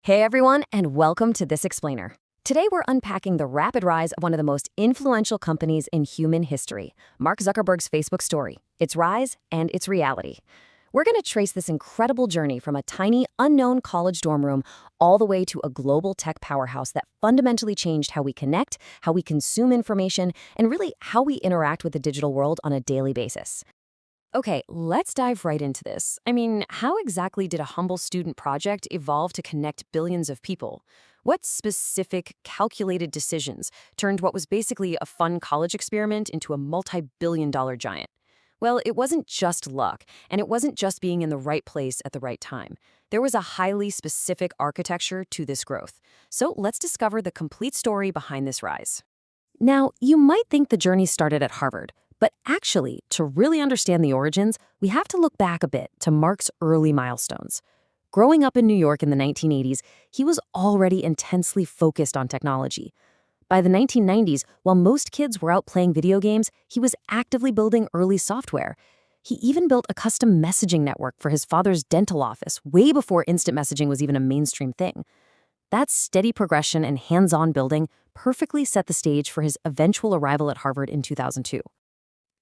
Hey everyone, and welcome to This Explainer. Today we're unpacking the rapid rise of one of the most influential companies in human history, Mark Zuckerberg's Facebook story, its rise and its reality. We're going to trace this incredible journey from a tiny, unknown college dorm room all the way to a global tech powerhouse that fundamentally changed how we connect, how we consume information, and really how we interact with the digital world on a daily basis. Okay, let's dive right into this. How exactly did a humble student project evolve to connect billions of people? What specific, calculated decisions turned what was basically a fun college experiment into a multi-billion-dollar giant? Well, it wasn't just luck, and it wasn't just being in the right place at the right time. There was a highly specific architecture to this growth. So let's discover the complete story behind this rise. Now, you might think the journey started at Harvard, but actually, to really understand the origins, we have to look back a bit to Mark's early milestones. Growing up in New York in the 1980s, he was already intensely focused on technology. By the 1990s, while most kids were out playing video games, he was actively building early software. He even built a custom messaging network for his father's dental office way before instant messaging was even a mainstream thing. That steady progression and hands-on building perfectly set the stage for his eventual arrival at Harvard in 2002.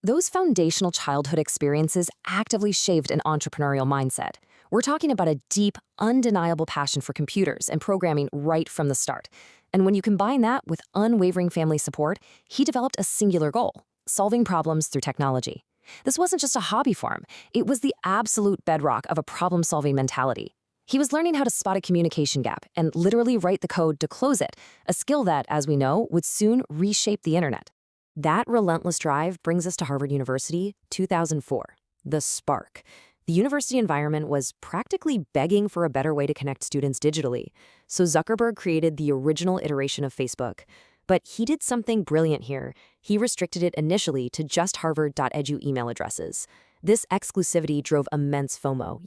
Those foundational childhood experiences actively shaped an entrepreneurial mindset. We're talking about a deep, undeniable passion for computers and programming right from the start. And when you combine that with unwavering family support, he developed a singular goal: solving problems through technology. This wasn't just a hobby for him. It was the absolute bedrock of a problem-solving mentality. He was learning how to spot a communication gap and literally write the code to close it, a skill that, as we know, would soon reshape the internet. That relentless drive brings us to Harvard University, 2004, the spark. The university environment was practically begging for a better way to connect students digitally, so Zuckerberg created the original iteration of Facebook. But he did something brilliant here. He restricted it initially to just harvard.edu email addresses. This exclusivity drove immense FOMO,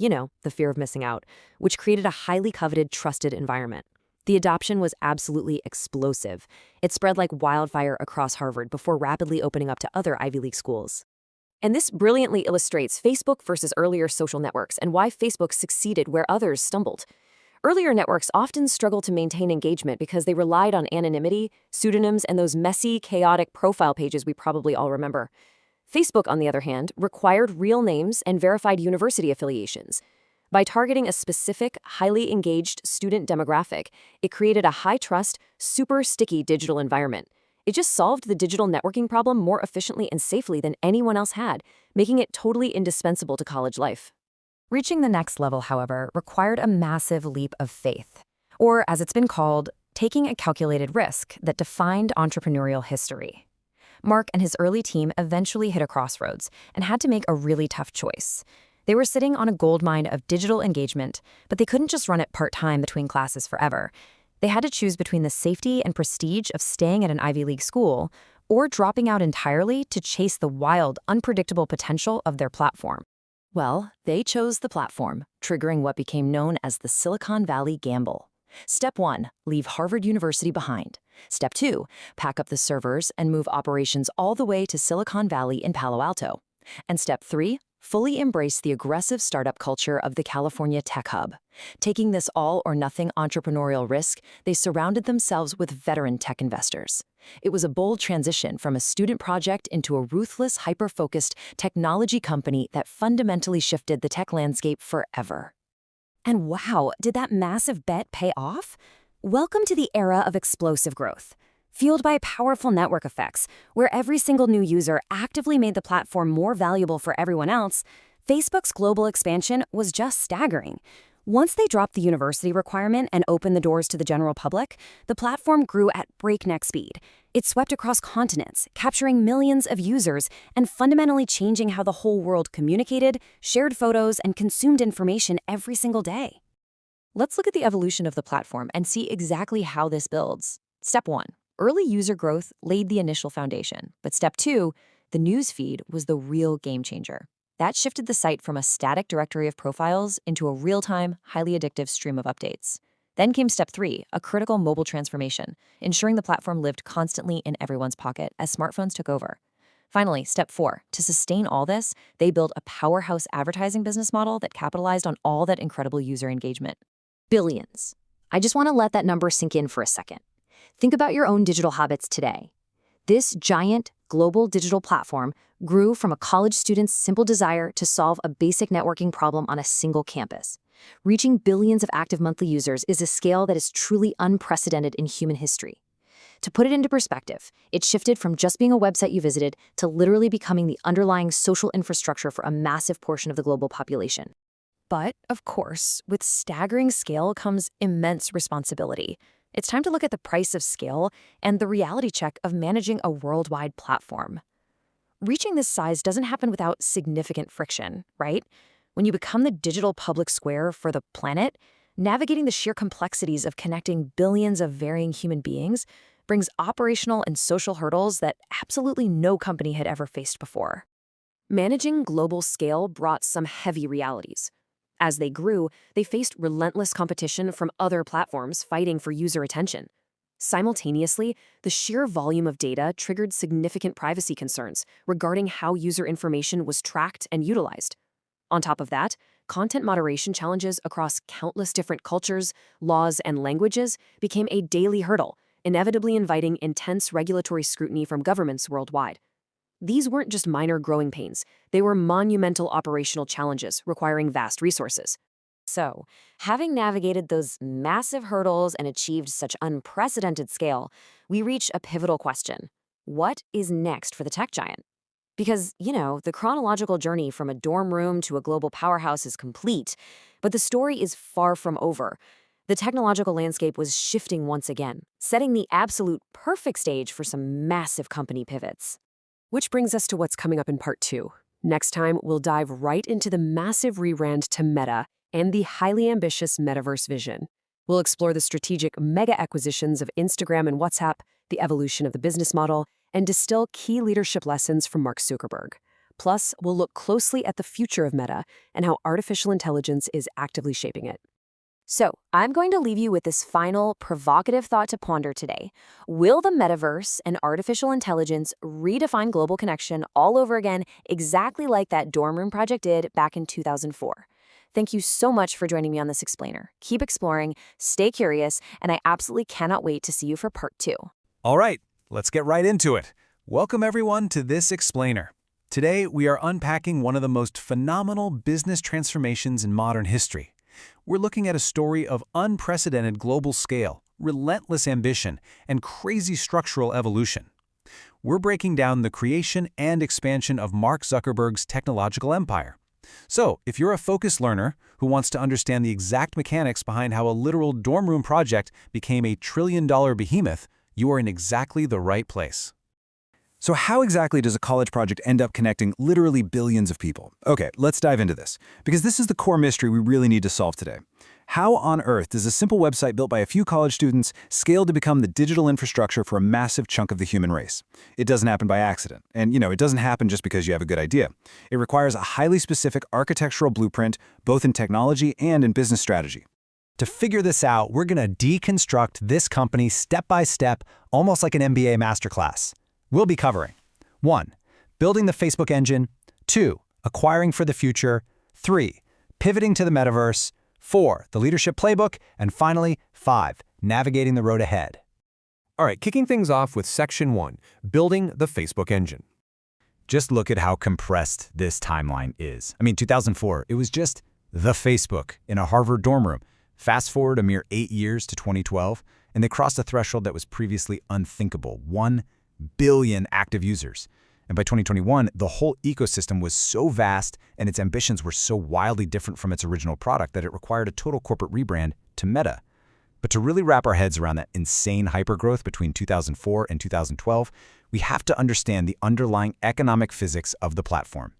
the fear of missing out, which created a highly coveted, trusted environment. The adoption was absolutely explosive. It spread like wildfire across Harvard before rapidly opening up to other Ivy League schools. And this brilliantly illustrates Facebook versus earlier social networks and why Facebook succeeded where others stumbled. Earlier networks often struggled to maintain engagement because they relied on anonymity, pseudonyms, and those messy, chaotic profile pages we probably all remember. Facebook, on the other hand, required real names and verified university affiliations. By targeting a specific, highly engaged student demographic, it created a high-trust, super sticky digital environment. It just solved the digital networking problem more efficiently and safely than anyone else had, making it totally indispensable to college life. Reaching the next level, however, required a massive leap of faith, or as it's been called, taking a calculated risk that defined entrepreneurial history. Mark and his early team eventually hit a crossroads and had to make a really tough choice. They were sitting on a goldmine of digital engagement, but they couldn't just run it part-time between classes forever. They had to choose between the safety and prestige of staying at an Ivy League school or dropping out entirely to chase the wild, unpredictable potential of their platform. Well, they chose the platform, triggering what became known as the Silicon Valley Gamble. Step 1, leave Harvard University behind. Step 2, pack up the servers and move operations all the way to Silicon Valley in Palo Alto. And Step 3, fully embrace the aggressive startup culture of the California tech hub. Taking this all-or-nothing entrepreneurial risk, they surrounded themselves with veteran tech investors. It was a bold transition from a student project into a ruthless, hyper-focused technology company that fundamentally shifted the tech landscape forever. And wow, did that massive bet pay off? Welcome to the era of explosive growth. Fueled by powerful network effects, where every single new user actively made the platform more valuable for everyone else, Facebook's global expansion was just staggering. Once they dropped the university requirement and opened the doors to the general public, the platform grew at breakneck speed. It swept across continents, capturing millions of users and fundamentally changing how the whole world communicated, shared photos, and consumed information every single day. Let's look at the evolution of the platform and see exactly how this builds. Step 1. Early user growth laid the initial foundation, but Step 2, the news feed, was the real game changer. That shifted the site from a static directory of profiles into a real-time, highly addictive stream of updates. Then came Step 3, a critical mobile transformation, ensuring the platform lived constantly in everyone's pocket as smartphones took over. Finally, Step 4, to sustain all this, they built a powerhouse advertising business model that capitalized on all that incredible user engagement. Billions. I just want to let that number sink in for a second. Think about your own digital habits today. This giant, global digital platform grew from a college student's simple desire to solve a basic networking problem on a single campus. Reaching billions of active monthly users is a scale that is truly unprecedented in human history. To put it into perspective, it shifted from just being a website you visited to literally becoming the underlying social infrastructure for a massive portion of the global population. But, of course, with staggering scale comes immense responsibility. It's time to look at the price of scale and the reality check of managing a worldwide platform. Reaching this size doesn't happen without significant friction, right? When you become the digital public square for the planet, navigating the sheer complexities of connecting billions of varying human beings brings operational and social hurdles that absolutely no company had ever faced before. Managing global scale brought some heavy realities. As they grew, they faced relentless competition from other platforms fighting for user attention. Simultaneously, the sheer volume of data triggered significant privacy concerns regarding how user information was tracked and utilized. On top of that, content moderation challenges across countless different cultures, laws, and languages became a daily hurdle, inevitably inviting intense regulatory scrutiny from governments worldwide. These weren't just minor growing pains, they were monumental operational challenges requiring vast resources. So, having navigated those massive hurdles and achieved such unprecedented scale, we reach a pivotal question. What is next for the tech giant? Because, the chronological journey from a dorm room to a global powerhouse is complete, but the story is far from over. The technological landscape was shifting once again, setting the absolute perfect stage for some massive company pivots. Which brings us to what's coming up in part 2. Next time, we'll dive right into the massive rebrand to Meta and the highly ambitious metaverse vision. We'll explore the strategic mega acquisitions of Instagram and WhatsApp, the evolution of the business model, and distill key leadership lessons from Mark Zuckerberg. Plus, we'll look closely at the future of Meta and how artificial intelligence is actively shaping it. So, I'm going to leave you with this final, provocative thought to ponder today. Will the metaverse and artificial intelligence redefine global connection all over again, exactly like that dorm room project did back in 2004? Thank you so much for joining me on this explainer. Keep exploring, stay curious, and I absolutely cannot wait to see you for part 2. All right, let's get right into it. Welcome everyone to this explainer. Today, we are unpacking one of the most phenomenal business transformations in modern history. We're looking at a story of unprecedented global scale, relentless ambition, and crazy structural evolution. We're breaking down the creation and expansion of Mark Zuckerberg's technological empire. So, if you're a focused learner who wants to understand the exact mechanics behind how a literal dorm room project became a trillion-dollar behemoth, you are in exactly the right place. So how exactly does a college project end up connecting literally billions of people? Okay, let's dive into this, because this is the core mystery we really need to solve today. How on earth does a simple website built by a few college students scale to become the digital infrastructure for a massive chunk of the human race? It doesn't happen by accident. And, it doesn't happen just because you have a good idea. It requires a highly specific architectural blueprint, both in technology and in business strategy. To figure this out, we're going to deconstruct this company step by step, almost like an MBA masterclass. We'll be covering 1. Building the Facebook engine, 2. Acquiring for the future, 3. Pivoting to the metaverse, 4. The leadership playbook, and finally, 5. Navigating the road ahead. All right, kicking things off with Section 1, Building the Facebook engine. Just look at how compressed this timeline is. 2004, it was just the Facebook in a Harvard dorm room. Fast forward a mere 8 years to 2012, and they crossed a threshold that was previously unthinkable, 1 billion active users. And by 2021, the whole ecosystem was so vast and its ambitions were so wildly different from its original product that it required a total corporate rebrand to Meta. But to really wrap our heads around that insane hypergrowth between 2004 and 2012, we have to understand the underlying economic physics of the platform.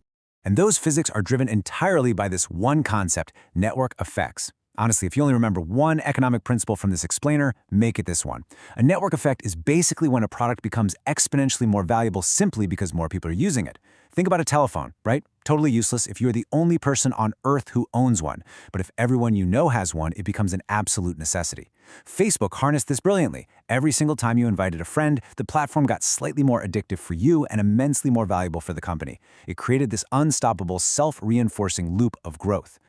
And those physics are driven entirely by this one concept, network effects. Honestly, if you only remember one economic principle from this explainer, make it this one. A network effect is basically when a product becomes exponentially more valuable simply because more people are using it. Think about a telephone, right? Totally useless if you're the only person on Earth who owns one. But if everyone you know has one, it becomes an absolute necessity. Facebook harnessed this brilliantly. Every single time you invited a friend, the platform got slightly more addictive for you and immensely more valuable for the company. It created this unstoppable, self-reinforcing loop of growth.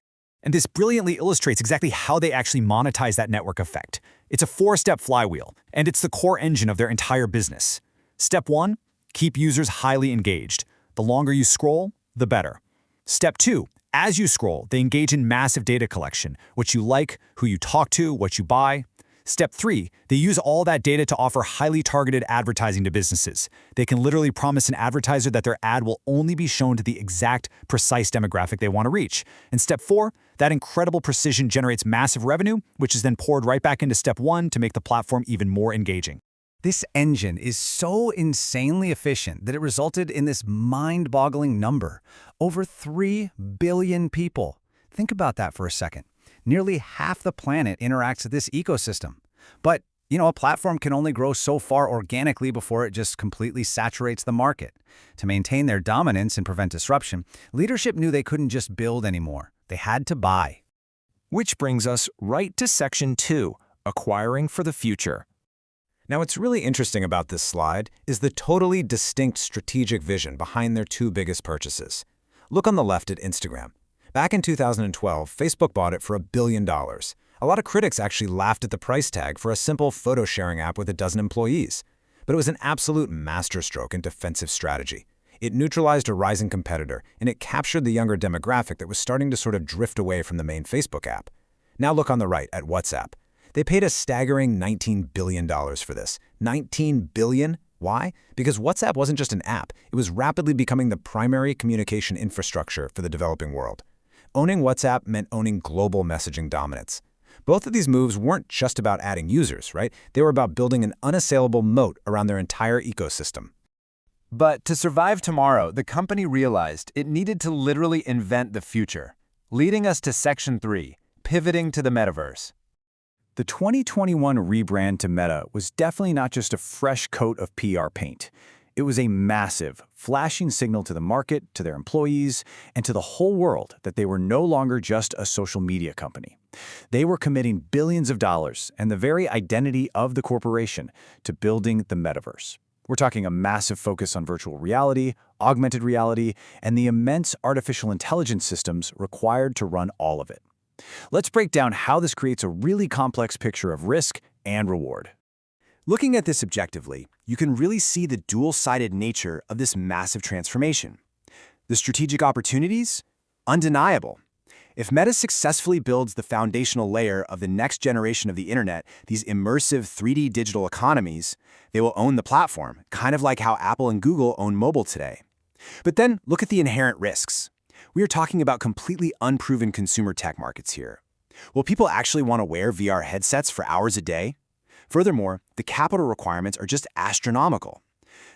And this brilliantly illustrates exactly how they actually monetize that network effect. It's a 4-step flywheel, and it's the core engine of their entire business. Step 1, keep users highly engaged. The longer you scroll, the better. Step 2, as you scroll, they engage in massive data collection, what you like, who you talk to, what you buy. Step 3, they use all that data to offer highly targeted advertising to businesses. They can literally promise an advertiser that their ad will only be shown to the exact, precise demographic they want to reach. And step 4, that incredible precision generates massive revenue, which is then poured right back into step 1 to make the platform even more engaging. This engine is so insanely efficient that it resulted in this mind-boggling number. Over 3 billion people. Think about that for a second. Nearly half the planet interacts with this ecosystem. But, a platform can only grow so far organically before it just completely saturates the market. To maintain their dominance and prevent disruption, leadership knew they couldn't just build anymore. They had to buy. Which brings us right to Section 2, Acquiring for the Future. Now, what's really interesting about this slide is the totally distinct strategic vision behind their 2 biggest purchases. Look on the left at Instagram. Back in 2012, Facebook bought it for $1 billion. A lot of critics actually laughed at the price tag for a simple photo-sharing app with 12 employees. But it was an absolute masterstroke in defensive strategy. It neutralized a rising competitor, and it captured the younger demographic that was starting to sort of drift away from the main Facebook app. Now look on the right at WhatsApp. They paid a staggering $19 billion for this. $19 billion? Why? Because WhatsApp wasn't just an app. It was rapidly becoming the primary communication infrastructure for the developing world. Owning WhatsApp meant owning global messaging dominance. Both of these moves weren't just about adding users, right? They were about building an unassailable moat around their entire ecosystem. But to survive tomorrow, the company realized it needed to literally invent the future, leading us to Section 3, pivoting to the metaverse. The 2021 rebrand to Meta was definitely not just a fresh coat of PR paint. It was a massive, flashing signal to the market, to their employees, and to the whole world that they were no longer just a social media company. They were committing billions of dollars and the very identity of the corporation to building the metaverse. We're talking a massive focus on virtual reality, augmented reality, and the immense artificial intelligence systems required to run all of it. Let's break down how this creates a really complex picture of risk and reward. Looking at this objectively, you can really see the dual-sided nature of this massive transformation. The strategic opportunities? Undeniable. If Meta successfully builds the foundational layer of the next generation of the internet, these immersive 3D digital economies, they will own the platform, kind of like how Apple and Google own mobile today. But then look at the inherent risks. We are talking about completely unproven consumer tech markets here. Will people actually want to wear VR headsets for hours a day? Furthermore, the capital requirements are just astronomical.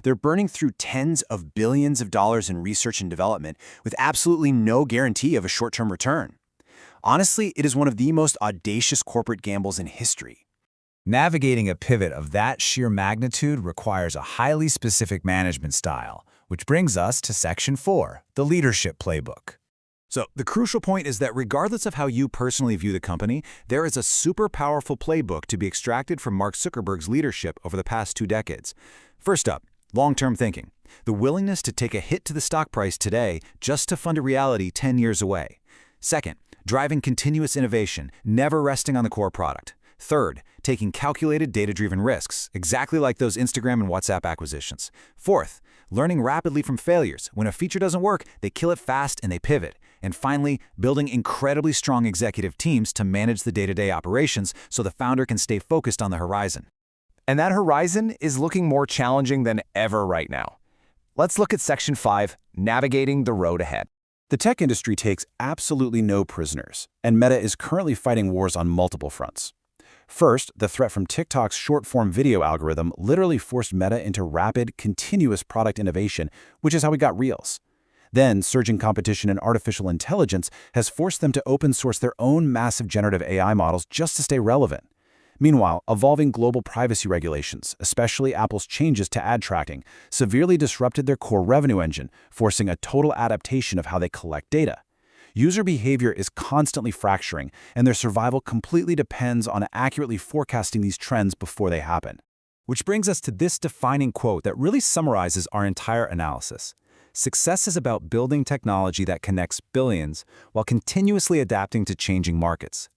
They're burning through tens of billions of dollars in research and development with absolutely no guarantee of a short-term return. Honestly, it is one of the most audacious corporate gambles in history. Navigating a pivot of that sheer magnitude requires a highly specific management style, which brings us to Section 4, the leadership playbook. So the crucial point is that regardless of how you personally view the company, there is a super powerful playbook to be extracted from Mark Zuckerberg's leadership over the past 2 decades. First up, long-term thinking. The willingness to take a hit to the stock price today just to fund a reality 10 years away. Second, driving continuous innovation, never resting on the core product. Third, taking calculated data-driven risks, exactly like those Instagram and WhatsApp acquisitions. Fourth, learning rapidly from failures. When a feature doesn't work, they kill it fast and they pivot. And finally, building incredibly strong executive teams to manage the day-to-day operations so the founder can stay focused on the horizon. And that horizon is looking more challenging than ever right now. Let's look at Section 5, Navigating the Road Ahead. The tech industry takes absolutely no prisoners, and Meta is currently fighting wars on multiple fronts. First, the threat from TikTok's short-form video algorithm literally forced Meta into rapid, continuous product innovation, which is how we got Reels. Then, surging competition in artificial intelligence has forced them to open-source their own massive generative AI models just to stay relevant. Meanwhile, evolving global privacy regulations, especially Apple's changes to ad tracking, severely disrupted their core revenue engine, forcing a total adaptation of how they collect data. User behavior is constantly fracturing, and their survival completely depends on accurately forecasting these trends before they happen. Which brings us to this defining quote that really summarizes our entire analysis. Success is about building technology that connects billions while continuously adapting to changing markets.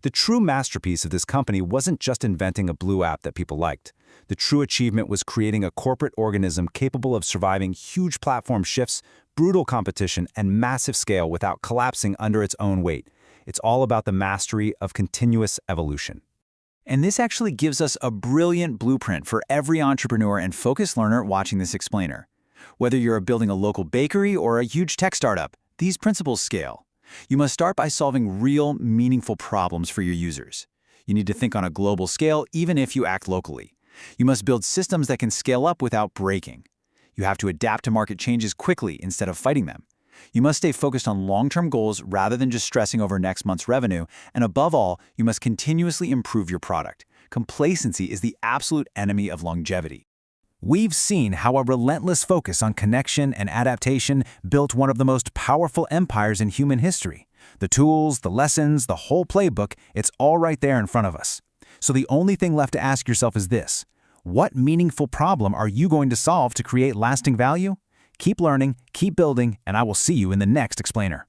The true masterpiece of this company wasn't just inventing a blue app that people liked. The true achievement was creating a corporate organism capable of surviving huge platform shifts, brutal competition, and massive scale without collapsing under its own weight. It's all about the mastery of continuous evolution. And this actually gives us a brilliant blueprint for every entrepreneur and focused learner watching this explainer. Whether you're building a local bakery or a huge tech startup, these principles scale. You must start by solving real, meaningful problems for your users. You need to think on a global scale, even if you act locally. You must build systems that can scale up without breaking. You have to adapt to market changes quickly instead of fighting them. You must stay focused on long-term goals rather than just stressing over next month's revenue. And above all, you must continuously improve your product. Complacency is the absolute enemy of longevity. We've seen how a relentless focus on connection and adaptation built one of the most powerful empires in human history. The tools, the lessons, the whole playbook, it's all right there in front of us. So the only thing left to ask yourself is this: what meaningful problem are you going to solve to create lasting value? Keep learning, keep building, and I will see you in the next explainer.